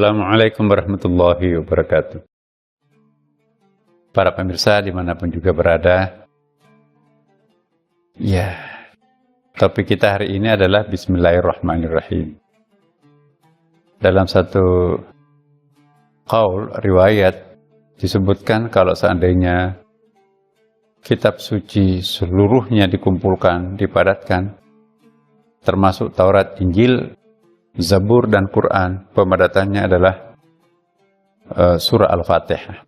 Assalamualaikum warahmatullahi wabarakatuh. Para pemirsa dimanapun juga berada, ya, topik kita hari ini adalah Bismillahirrahmanirrahim. Dalam satu qaul, riwayat, disebutkan kalau seandainya kitab suci seluruhnya dikumpulkan, dipadatkan, termasuk Taurat, Injil, Zabur, dan Quran, pemadatannya adalah surah Al-Fatihah.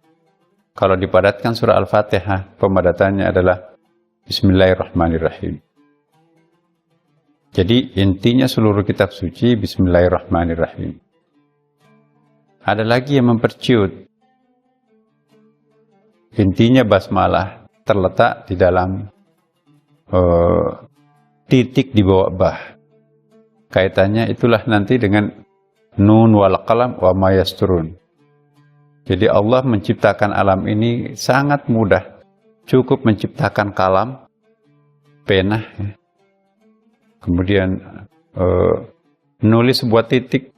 Kalau dipadatkan surah Al-Fatihah, pemadatannya adalah Bismillahirrahmanirrahim. Jadi intinya seluruh kitab suci Bismillahirrahmanirrahim. Ada lagi yang memperciut. Intinya basmalah terletak di dalam titik di bawah bah. Kaitannya itulah nanti dengan nun wal qalam wa ma yasturun. Jadi Allah menciptakan alam ini sangat mudah. Cukup menciptakan kalam, pena, kemudian menulis sebuah titik.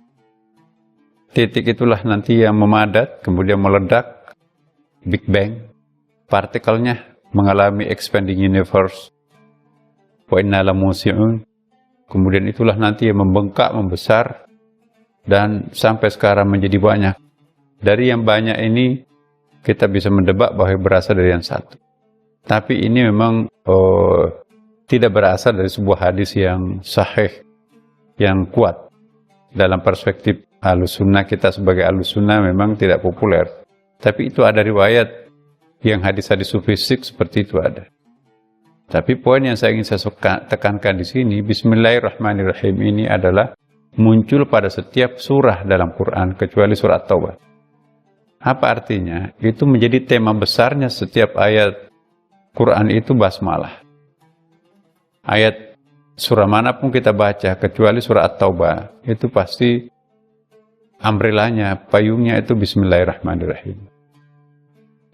Titik itulah nanti yang memadat, kemudian meledak, Big Bang. Partikelnya mengalami expanding universe. Wa inna lamusi'un. Kemudian itulah nanti yang membengkak, membesar, dan sampai sekarang menjadi banyak. Dari yang banyak ini, kita bisa mendebak bahwa berasal dari yang satu. Tapi ini memang tidak berasal dari sebuah hadis yang sahih, yang kuat. Dalam perspektif Ahlussunnah, kita sebagai Ahlussunnah memang tidak populer. Tapi itu ada riwayat yang hadis-hadis sufistik seperti itu ada. Tapi poin yang saya ingin tekankan di sini, Bismillahirrahmanirrahim ini adalah muncul pada setiap surah dalam Quran, kecuali surah Taubah. Apa artinya? Itu menjadi tema besarnya setiap ayat Quran itu basmalah. Ayat surah manapun kita baca, kecuali surah At-Taubah, itu pasti umbrellanya, payungnya itu Bismillahirrahmanirrahim.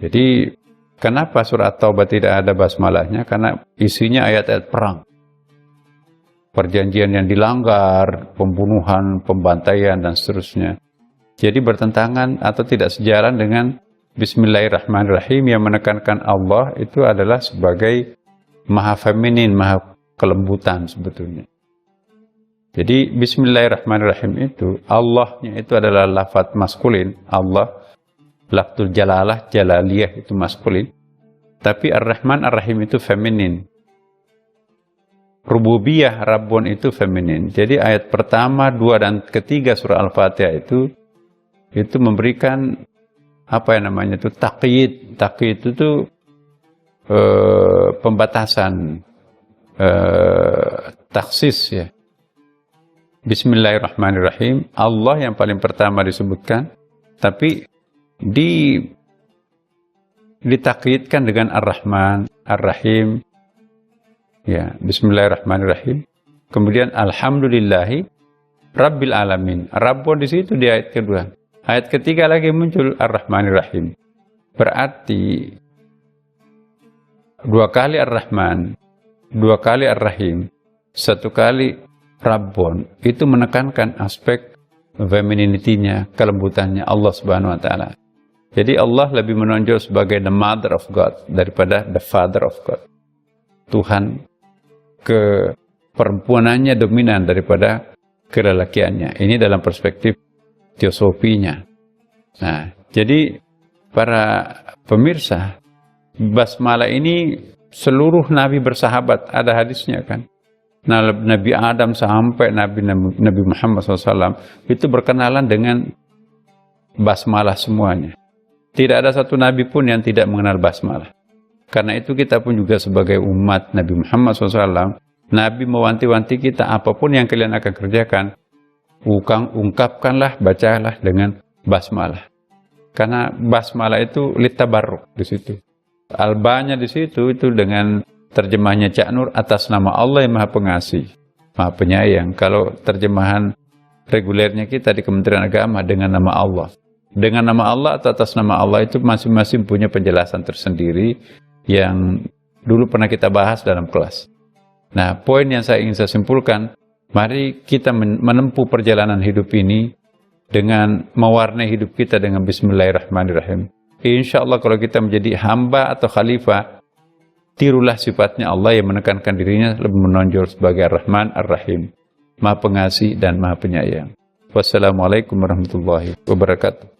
Jadi, kenapa surah At-Taubah tidak ada basmalahnya? Karena isinya ayat-ayat perang. Perjanjian yang dilanggar, pembunuhan, pembantaian, dan seterusnya. Jadi bertentangan atau tidak sejalan dengan Bismillahirrahmanirrahim yang menekankan Allah itu adalah sebagai maha feminin, maha kelembutan sebetulnya. Jadi Bismillahirrahmanirrahim itu, Allahnya itu adalah lafadz maskulin, Allah, lafzul jalalah, jalaliyah itu maskulin, tapi Ar-Rahman, Ar-Rahim itu feminin. Rububiyah, Rabbun itu feminin. Jadi ayat pertama, dua, dan ketiga surah Al-Fatihah itu memberikan apa yang namanya itu taqyid. Taqyid itu pembatasan, taksis ya. Bismillahirrahmanirrahim, Allah yang paling pertama disebutkan, tapi ditakyidkan dengan Ar-Rahman, Ar-Rahim, ya, Bismillahirrahmanirrahim. Kemudian Alhamdulillahi Rabbil Alamin. Rabbun di situ di ayat kedua. Ayat ketiga lagi muncul Ar-Rahmanirrahim. Berarti dua kali Ar-Rahman, dua kali Ar-Rahim, satu kali Rabbun. Itu menekankan aspek femininity-nya, kelembutannya Allah Subhanahu wa Ta'ala. Jadi Allah lebih menonjol sebagai the mother of God daripada the father of God. Tuhan keperempuanannya dominan daripada kelelakiannya. Ini dalam perspektif teosofinya. Nah, jadi para pemirsa, basmalah ini seluruh nabi bersahabat, ada hadisnya kan. Nabi Adam sampai Nabi Muhammad SAW itu berkenalan dengan basmalah semuanya. Tidak ada satu nabi pun yang tidak mengenal basmalah. Karena itu kita pun juga sebagai umat Nabi Muhammad SAW, Nabi mewanti-wanti kita, apapun yang kalian akan kerjakan, ungkapkanlah, bacalah dengan basmalah. Karena basmalah itu litabarruk di situ. Albanya di situ itu dengan terjemahnya Cak Nur, atas nama Allah yang Maha Pengasih, Maha Penyayang. Kalau terjemahan regulernya kita di Kementerian Agama dengan nama Allah. Dengan nama Allah atau atas nama Allah itu masing-masing punya penjelasan tersendiri yang dulu pernah kita bahas dalam kelas. Nah, poin yang saya ingin saya simpulkan, mari kita menempuh perjalanan hidup ini dengan mewarnai hidup kita dengan Bismillahirrahmanirrahim. Insya Allah kalau kita menjadi hamba atau khalifah, tirulah sifatnya Allah yang menekankan dirinya lebih menonjol sebagai Ar-Rahman Ar-Rahim, Maha Pengasih dan Maha Penyayang. Wassalamualaikum warahmatullahi wabarakatuh.